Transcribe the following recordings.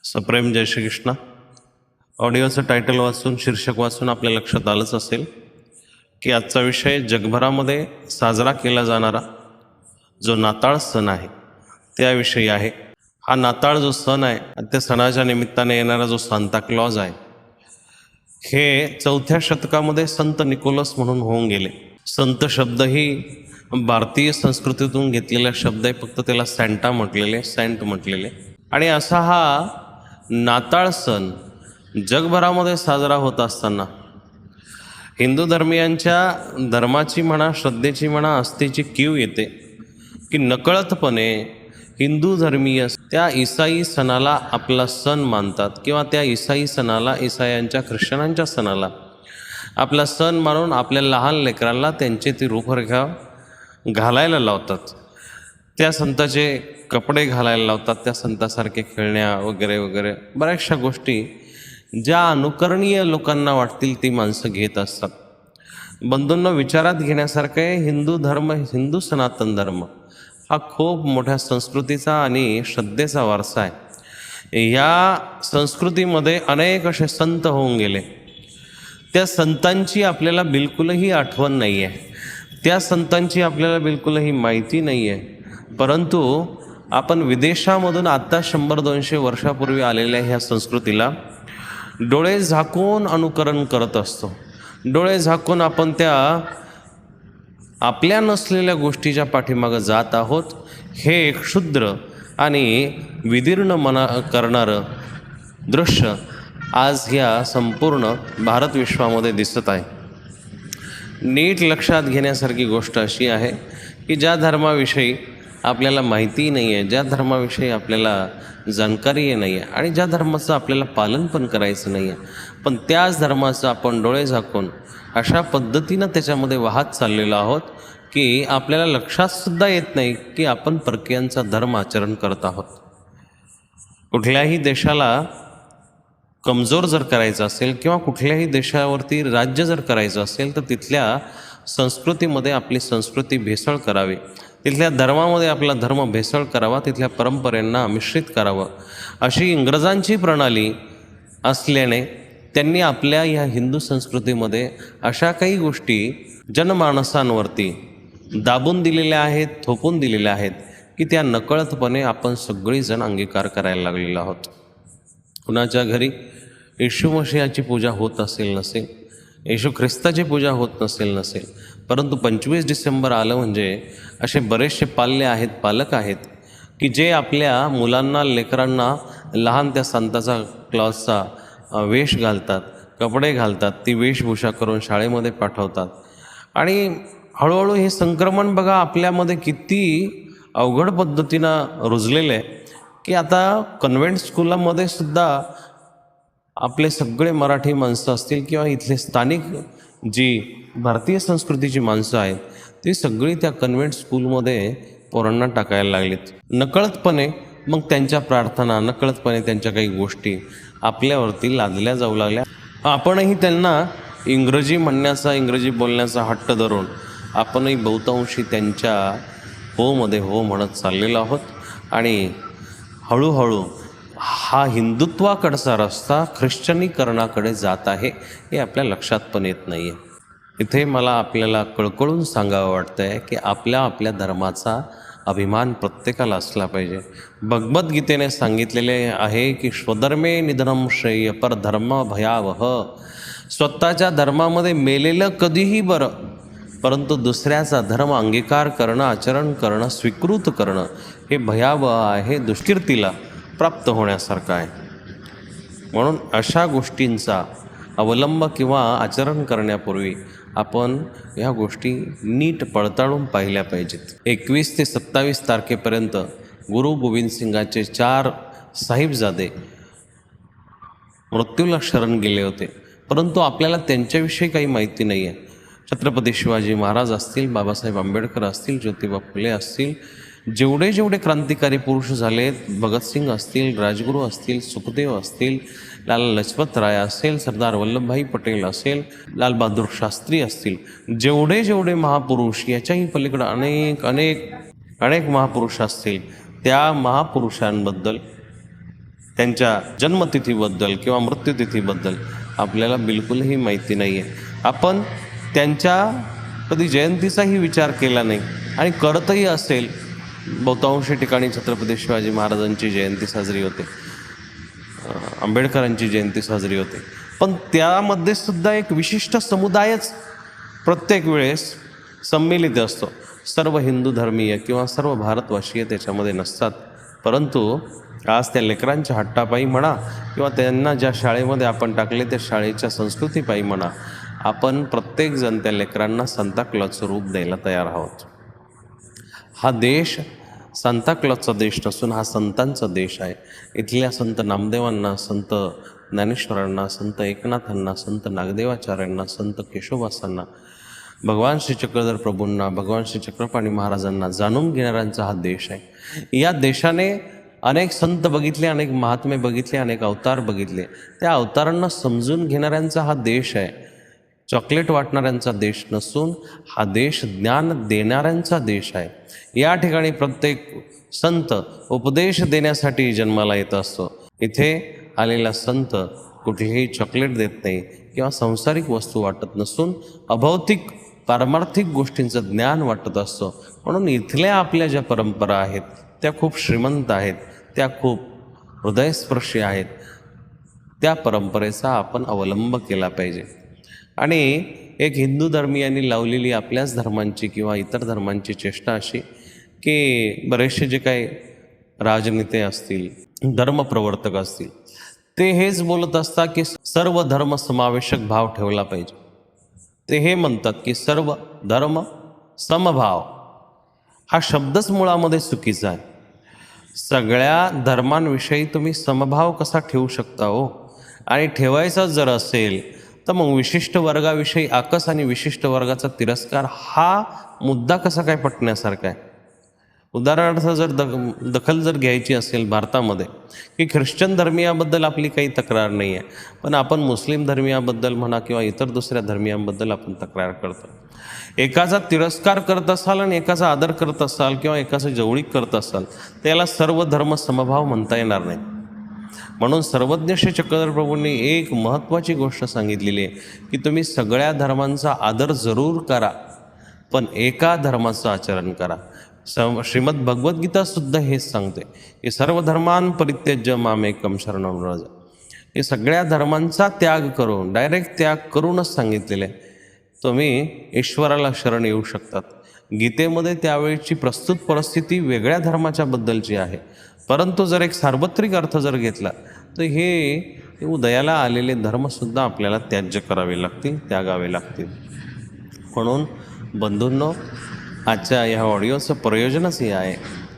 सप्रेम जय श्री कृष्ण. ऑडिओचं टायटल वाचून शीर्षक वाचून आपल्या लक्षात आलंच असेल की आजचा विषय जगभरामध्ये साजरा केला जाणारा जो नाताळ सण आहे त्याविषयी आहे. हा नाताळ जो सण आहे, त्या सणाच्या निमित्ताने येणारा जो सांता क्लॉज आहे, हे 4थ्या शतकामध्ये संत निकोलस म्हणून होऊन गेले. संत शब्द ही भारतीय संस्कृतीतून घेतलेला शब्द आहे, फक्त त्याला सॅन्टा म्हटलेले, सेंट म्हटलेले. आणि असा हा नाताळ सण जगभरामध्ये साजरा होत असताना हिंदू धर्मियांच्या धर्माची म्हणा, श्रद्धेची म्हणा, आस्थेची कीव येते की नकळतपणे हिंदू धर्मीय त्या ईसाई सणाला आपला सण मानतात किंवा त्या ईसाई सणाला, ईसायांच्या ख्रिश्चनांच्या सणाला आपला सण मानून आपल्या लहान लेकरांना त्यांची ती रूपरेखा घालायला लावतात, त्या संताचे कपडे घालायला लावतात, त्या संतासारखे खेळण्या वगैरे वगैरे बऱ्याचशा गोष्टी ज्या अनुकरणीय लोकांना वाटतील ती माणसं घेत असतात. बंधूंना विचारात घेण्यासारखं आहे, हिंदू धर्म, हिंदू सनातन धर्म हा खूप मोठ्या संस्कृतीचा आणि श्रद्धेचा वारसा आहे. या संस्कृतीमध्ये अनेक असे संत होऊन गेले. त्या संतांची आपल्याला बिलकुलही आठवण नाही आहे, त्या संतांची आपल्याला बिलकुलही माहिती नाही आहे. परंतु आपण विदेशामधून आत्ता 100-200 वर्षापूर्वी आलेल्या ह्या संस्कृतीला डोळे झाकून अनुकरण करत असतो. डोळे झाकून आपण त्या आपल्या नसलेल्या गोष्टीच्या पाठीमागं जात आहोत. हे एक क्षुद्र आणि विदीर्ण मना करणारं दृश्य आज ह्या संपूर्ण भारत विश्वामध्ये दिसत आहे. नीट लक्षात घेण्यासारखी गोष्ट अशी आहे की ज्या धर्माविषयी आपल्याला माहिती नाही आहे, ज्या धर्माविषयी आपल्याला जाणकारी नाही आहे आणि ज्या धर्माचं आपल्याला पालन पण करायचं नाही आहे, पण त्याच धर्माचं आपण डोळे झाकून अशा पद्धतीनं त्याच्यामध्ये वाहत चाललेलो आहोत की आपल्याला लक्षातसुद्धा येत नाही की आपण परकीयांचा धर्म आचरण करत आहोत. कुठल्याही देशाला कमजोर जर करायचं असेल किंवा कुठल्याही देशावरती राज्य जर करायचं असेल तर तिथल्या संस्कृतीमध्ये आपली संस्कृती भेसळ करावी, तिथल्या धर्मामध्ये आपला धर्म भेसळ करावा, तिथल्या परंपरेंना मिश्रित करावं, अशी इंग्रजांची प्रणाली असल्याने त्यांनी आपल्या ह्या हिंदू संस्कृतीमध्ये अशा काही गोष्टी जनमानसांवरती दाबून दिलेल्या आहेत, थोपून दिलेल्या आहेत की त्या नकळतपणे आपण सगळीजण अंगीकार करायला लागलेलो आहोत. कुणाच्या घरी येशू मसीहाची पूजा होत असेल नसेल, येशू ख्रिस्ताची पूजा होत नसेल, परंतु 25 डिसेंबर आलं म्हणजे असे बरेचसे पालक आहेत की जे आपल्या मुलांना, लेकरांना लहान त्या संताचा क्लॉजचा वेश घालतात, कपडे घालतात, ती वेशभूषा करून शाळेमध्ये पाठवतात. आणि हळूहळू हे संक्रमण बघा आपल्यामध्ये किती अवघड पद्धतीनं रुजलेलं आहे की आता कन्व्हेंट स्कूलामध्ये सुद्धा आपले सगळे मराठी माणसं असतील किंवा इथले स्थानिक जी भारतीय संस्कृतीची माणसं आहेत ती सगळी त्या कन्व्हेंट स्कूलमध्ये पोरांना टाकायला लागलीत. नकळतपणे मग त्यांच्या प्रार्थना, नकळतपणे त्यांच्या काही गोष्टी आपल्यावरती लादल्या जाऊ लागल्या. आपणही त्यांना इंग्रजी म्हणण्याचा, इंग्रजी बोलण्याचा हट्ट धरून आपणही बहुतांशी त्यांच्या होमध्ये हो म्हणत चाललेलो आहोत. आणि हळूहळू हा हिंदुत्वाकडचा रस्ता ख्रिश्चनीकरणाकडे जात आहे हे आपल्या लक्षात पण येत नाही आहे. इथे मला आपल्याला कळकळून सांगावं वाटतं आहे की आपल्या धर्माचा अभिमान प्रत्येकाला असला पाहिजे. भगवद्गीतेने सांगितलेले आहे की स्वधर्मे निधनम श्रेय परधर्म भयावह. स्वतःच्या धर्मामध्ये मेलेलं कधीही बरं, परंतु दुसऱ्याचा धर्म अंगीकार करणं, आचरण करणं, स्वीकृत करणं हे भयावह आहे, दुष्कीर्तीला प्राप्त होण्यासारखं आहे. म्हणून अशा गोष्टींचा अवलंब किंवा आचरण करण्यापूर्वी आपण ह्या गोष्टी नीट पडताळून पाहिल्या पाहिजेत. 21 ते 27 तारखेपर्यंत गुरु गोविंद सिंगाचे 4 साहिबजादे मृत्यूला शरण गेले होते, परंतु आपल्याला त्यांच्याविषयी काही माहिती नाही आहे. छत्रपती शिवाजी महाराज असतील, बाबासाहेब आंबेडकर असतील, ज्योतिबा फुले असतील, जेवढे क्रांतिकारी पुरुष झालेत, भगतसिंग असतील, राजगुरू असतील, सुखदेव असतील, लाला लजपत राय असेल, सरदार वल्लभभाई पटेल असेल, लालबहादूर शास्त्री असतील, जेवढे महापुरुष, याच्याही पलीकडं अनेक महापुरुष असतील, त्या महापुरुषांबद्दल त्यांच्या जन्मतिथीबद्दल किंवा मृत्यूतिथीबद्दल आपल्याला बिलकुलही माहिती नाही आहे. आपण त्यांच्या कधी जयंतीचाही विचार केला नाही आणि करतही असेल. बहुतांशी ठिकाणी छत्रपती शिवाजी महाराजांची जयंती साजरी होते, आंबेडकरांची जयंती साजरी होते, पण त्यामध्ये सुद्धा एक विशिष्ट समुदायच प्रत्येक वेळेस संमिलित असतो. सर्व हिंदू धर्मीय किंवा सर्व भारतवासीय त्याच्यामध्ये नसतात. परंतु आज त्या लेकरांच्या हट्टापायी म्हणा किंवा त्यांना ज्या शाळेमध्ये आपण टाकले त्या शाळेच्या संस्कृतीपायी म्हणा, आपण प्रत्येकजण त्या लेकरांना सांताक्लॉजचं रूप द्यायला तयार आहोत. हा देश सांताक्लॉजचा देश नसून हा संतांचा देश आहे. इथल्या संत नामदेवांना, संत ज्ञानेश्वरांना, संत एकनाथांना, संत नागदेवाचार्यांना, संत केशवदासांना, भगवान श्री चक्रधर प्रभूंना, भगवान श्री चक्रपाणी महाराजांना जाणून घेणाऱ्यांचा हा देश आहे. या देशाने अनेक संत बघितले, अनेक महात्मे बघितले, अनेक अवतार बघितले. त्या अवतारांना समजून घेणाऱ्यांचा हा देश आहे. चॉकलेट वाटणाऱ्यांचा देश नसून हा देश ज्ञान देणाऱ्यांचा देश आहे. या ठिकाणी प्रत्येक संत उपदेश देण्यासाठी जन्माला येत असतो. इथे आलेला संत कुठेही चॉकलेट देत नाही किंवा सांसारिक वस्तू वाटत नसून अभौतिक पारमार्थिक गोष्टींचं ज्ञान वाटत असतो. म्हणून इथल्या आपल्या ज्या परंपरा आहेत त्या खूप श्रीमंत आहेत, त्या खूप हृदयस्पर्शी आहेत. त्या परंपरेचा आपण अवलंब केला पाहिजे. आणि एक हिंदू धर्मीयांनी लावलेली आपल्याच धर्मांची किंवा इतर धर्मांची चेष्टा अशी की बरेचसे जे काही राजनेते असतील, धर्मप्रवर्तक असतील, ते हेच बोलत असतात की सर्व धर्म समावेशक भाव ठेवला पाहिजे. ते हे म्हणतात की सर्व धर्म समभाव. हा शब्दच मुळामध्ये चुकीचा आहे. सगळ्या धर्मांविषयी तुम्ही समभाव कसा ठेवू शकता हो? आणि ठेवायचा जर असेल तर मग विशिष्ट वर्गाविषयी आकस आणि विशिष्ट वर्गाचा तिरस्कार हा मुद्दा कसा काय पटण्यासारखा आहे? उदाहरणार्थ जर दखल जर घ्यायची असेल भारतामध्ये की ख्रिश्चन धर्मियाबद्दल आपली काही तक्रार नाही आहे, पण आपण मुस्लिम धर्मियाबद्दल म्हणा किंवा इतर दुसऱ्या धर्मियांबद्दल आपण तक्रार करतो. एकाचा तिरस्कार करत असाल आणि एकाचा आदर करत असाल किंवा एकाचा जवळीक करत असाल त्याला सर्व धर्म समभाव म्हणता येणार नाही. म्हणून सर्वज्ञ श्री चक्रधर प्रभूंनी एक महत्त्वाची गोष्ट सांगितलेली आहे की तुम्ही सगळ्या धर्मांचा आदर जरूर करा, पण एका धर्माचं आचरण करा. श्रीमद भगवद्गीतासुद्धा हेच सांगते की सर्व धर्मान् परित्यज्य मामेकं शरणं व्रज. हे सगळ्या धर्मांचा त्याग करून, डायरेक्ट त्याग करूनच सांगितलेलं आहे. तुम्ही ईश्वराला शरण येऊ शकतात. गीतेमध्ये त्यावेळीची प्रस्तुत परिस्थिती वेगळ्या धर्माच्या बद्दलची आहे, परंतु जर एक सार्वत्रिक अर्थ जर घेतला तर हे उदयाला आलेले धर्मसुद्धा आपल्याला त्याज्य करावे लागतील, त्यागावे लागतील. म्हणून बंधूंनो, आजच्या ह्या ऑडिओचं प्रयोजनच हे आहे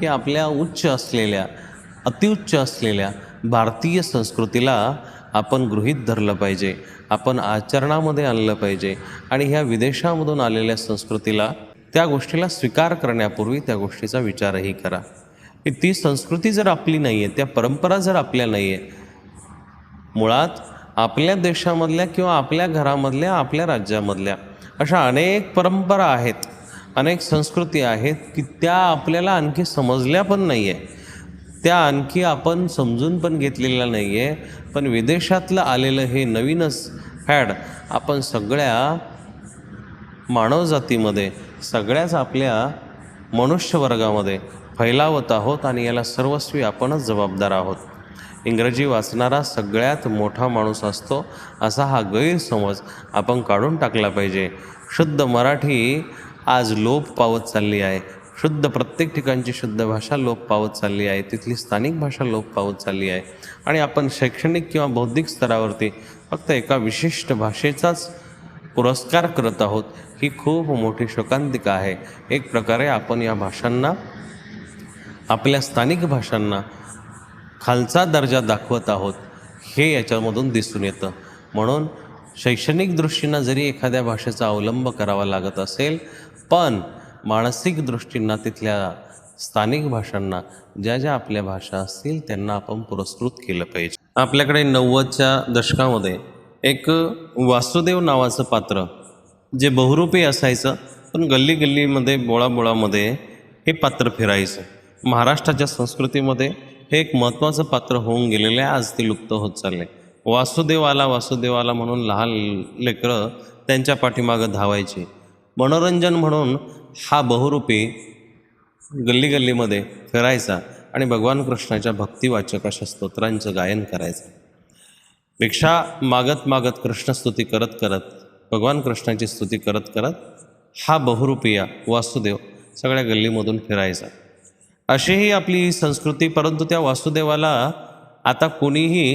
की आपल्या उच्च असलेल्या, अतिउच्च असलेल्या भारतीय संस्कृतीला आपण गृहीत धरलं पाहिजे, आपण आचरणामध्ये आणलं पाहिजे. आणि ह्या विदेशामधून आलेल्या संस्कृतीला, त्या गोष्टीला स्वीकार करण्यापूर्वी त्या गोष्टीचा विचारही करा की ती संस्कृती जर आपली नाही आहे, त्या परंपरा जर आपल्या नाही आहे, मुळात आपल्या देशामधल्या किंवा आपल्या घरामधल्या, आपल्या राज्यामधल्या अशा अनेक परंपरा आहेत, अनेक संस्कृती आहेत की त्या आपल्याला आणखी समजल्या पण नाही आहे, त्या आणखी आपण समजून पण घेतलेल्या नाही आहे. पण विदेशातलं आलेलं हे नवीनच फॅड आपण सगळ्या मानवजातीमध्ये, सगळ्याच आपल्या मनुष्यवर्गामध्ये फैलावत आहोत आणि याला सर्वस्वी आपणच जबाबदार आहोत. इंग्रजी वाचणारा सगळ्यात मोठा माणूस असतो असा हा गैरसमज आपण काढून टाकला पाहिजे. शुद्ध मराठी आज लोप पावत चालली आहे. शुद्ध प्रत्येक ठिकाणची शुद्ध भाषा लोप पावत चालली आहे, तिथली स्थानिक भाषा लोप पावत चालली आहे. आणि आपण शैक्षणिक किंवा बौद्धिक स्तरावरती फक्त एका विशिष्ट भाषेचाच पुरस्कार करत आहोत. ही खूप मोठी शोकांतिका आहे. एक प्रकारे आपण या भाषांना, आपल्या स्थानिक भाषांना खालचा दर्जा दाखवत आहोत, हे याच्यामधून दिसून येतं. म्हणून शैक्षणिक दृष्टीनं जरी एखाद्या भाषेचा अवलंब करावा लागत असेल, पण मानसिक दृष्टींना तिथल्या स्थानिक भाषांना, ज्या ज्या आपल्या भाषा असतील त्यांना आपण पुरस्कृत केलं पाहिजे. आपल्याकडे 90च्या दशकामध्ये एक वासुदेव नावाचं पात्र जे बहुरूपी असायचं, पण गल्ली गल्लीमध्ये, बोळाबोळामध्ये हे पात्र फिरायचं. महाराष्ट्राच्या संस्कृतीमध्ये हे एक महत्त्वाचं पात्र होऊन गेलेलं आहे. आज ते लुप्त होत चालले. वासुदेवाला म्हणून लहान लेकरं त्यांच्या पाठीमागं धावायचे. मनोरंजन म्हणून हा बहुरूपी गल्ली गल्लीमध्ये फिरायचा आणि भगवान कृष्णाच्या भक्तिवाचक अशा स्तोत्रांचं गायन करायचं. भिक्षा मागत मागत कृष्णस्तुती करत करत, भगवान कृष्णाची स्तुती करत करत हा बहुरूपिया वासुदेव सगळ्या गल्लीमधून फिरायचा. अशी ही आपली संस्कृती. परंतु त्या वासुदेवाला आता कोणीही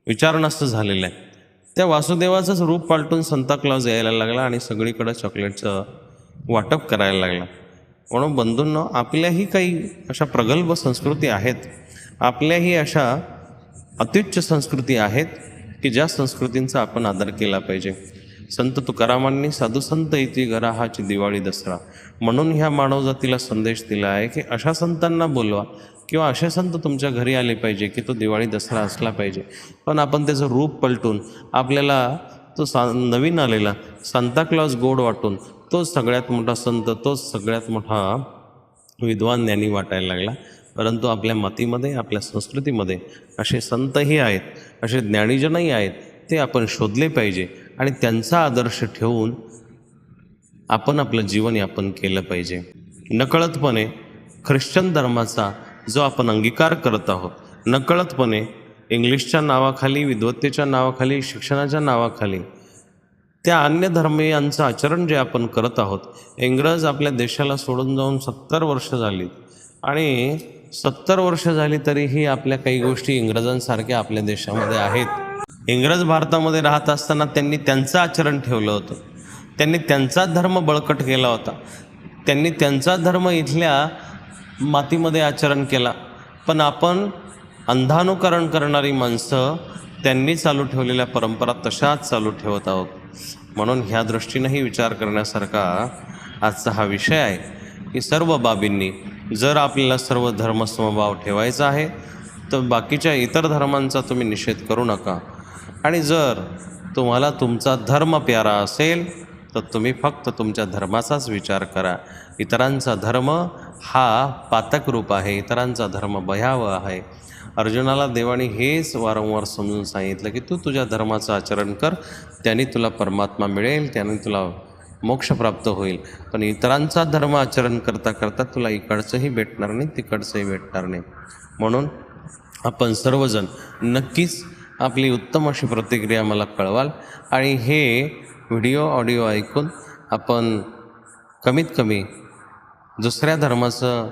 विचारणास्त झालेलं आहे. त्या वासुदेवाचंच रूप पालटून सांता क्लॉज यायला लागला आणि सगळीकडं चॉकलेटचं वाटप करायला लागला. म्हणून बंधूंनो, आपल्याही काही अशा प्रगल्भ संस्कृती आहेत, आपल्याही अशा अत्युच्च संस्कृती आहेत की ज्या संस्कृतींचा आपण आदर केला पाहिजे. संत तुकारामांनी साधू संत इति घराहाची दिवाळी दसरा म्हणून ह्या मानवजातीला संदेश दिला आहे की अशा संतांना बोलवा किंवा असे संत तुमच्या घरी आले पाहिजे की तो दिवाळी दसरा असला पाहिजे. पण आपण त्याचं रूप पलटून आपल्याला तो नवीन आलेला सांता क्लॉज गोड वाटून तोच सगळ्यात मोठा संत, तोच सगळ्यात मोठा विद्वान ज्ञानी वाटायला लागला. परंतु आपल्या मातीमध्ये, आपल्या संस्कृतीमध्ये असे संतही आहेत, असे ज्ञानीजनही आहेत. ते आपण शोधले पाहिजे आणि त्यांचा आदर्श ठेवून आपण आपलं जीवन यापन केलं पाहिजे. नकळतपणे ख्रिश्चन धर्माचा जो आपण अंगीकार करत आहोत, नकळतपणे इंग्लिशच्या नावाखाली, विद्वत्तेच्या नावाखाली, शिक्षणाच्या नावाखाली त्या अन्य धर्मीयांचं आचरण जे आपण करत आहोत. इंग्रज आपल्या देशाला सोडून जाऊन 70 वर्ष झाली आणि 70 वर्ष झाली तरीही आपल्या काही गोष्टी इंग्रजांसारख्या आपल्या देशामध्ये आहेत. इंग्रज भारतामध्ये राहत असताना त्यांनी त्यांचं आचरण ठेवलं होतं, त्यांनी त्यांचा धर्म बळकट केला होता, त्यांनी त्यांचा धर्म इथल्या मातीमध्ये आचरण केला. पण आपण अंधानुकरण करणारी माणसं त्यांनी चालू ठेवलेल्या परंपरा तशाच चालू ठेवत आहोत. म्हणून ह्या दृष्टीनेही विचार करण्यासारखा आजचा हा विषय आहे की सर्व बाबींनी जर आपल्याला सर्व धर्मसमभाव ठेवायचा आहे तर बाकीच्या इतर धर्मांचा तुम्ही निषेध करू नका. आणि जर तुम्हाला तुमचा धर्म प्यारा असेल तर तुम्ही फक्त तुमच्या धर्माचाच विचार करा. इतरांचा धर्म हा पातक रूप आहे, इतरांचा धर्म भयावह आहे. अर्जुनाला देवाने हेच वारंवार समजून सांगितलं की तू तुझ्या धर्माचं आचरण कर, त्याने तुला परमात्मा मिळेल, त्याने तुला मोक्ष प्राप्त होईल. पण इतरांचा धर्म आचरण करता करता तुला इकडचंही भेटणार नाही, तिकडचंही भेटणार नाही. म्हणून आपण सर्वजण नक्कीच आपली उत्तम अशी प्रतिक्रिया मला कळवाल आणि हे व्हिडिओ ऑडिओ ऐकून आपण कमीत कमी दुसऱ्या धर्माचं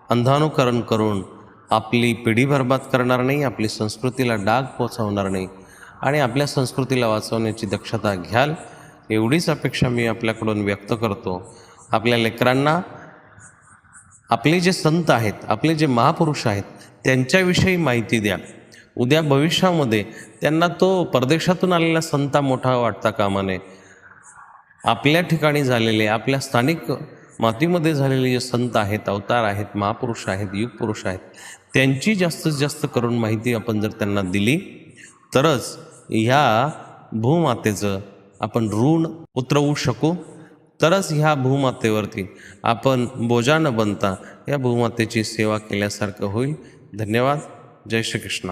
अंधानुकरण करून आपली पिढी बर्बाद करणार नाही, आपली संस्कृतीला डाग पोचवणार नाही आणि आपल्या संस्कृतीला वाचवण्याची दक्षता घ्याल, एवढीच अपेक्षा मी आपल्याकडून व्यक्त करतो. आपल्या लेकरांना आपले जे संत आहेत, आपले जे महापुरुष आहेत त्यांच्याविषयी माहिती द्या. उद्या भविष्यामध्ये त्यांना तो परदेशातून आलेला संत मोठा वाटता कामा नये. आपल्या ठिकाणी झालेले, आपल्या स्थानिक मातीमध्ये झालेले जे संत आहेत, अवतार आहेत, महापुरुष आहेत, युगपुरुष आहेत, त्यांची जास्तीत जास्त करून माहिती आपण जर त्यांना दिली तरच ह्या भूमातेचं आपण ऋण उतरवू शकू. तरच ह्या भूमातेवरती आपण बोजा न बनता या भूमातेची सेवा केल्यासारखं होईल. धन्यवाद. जय श्री कृष्ण.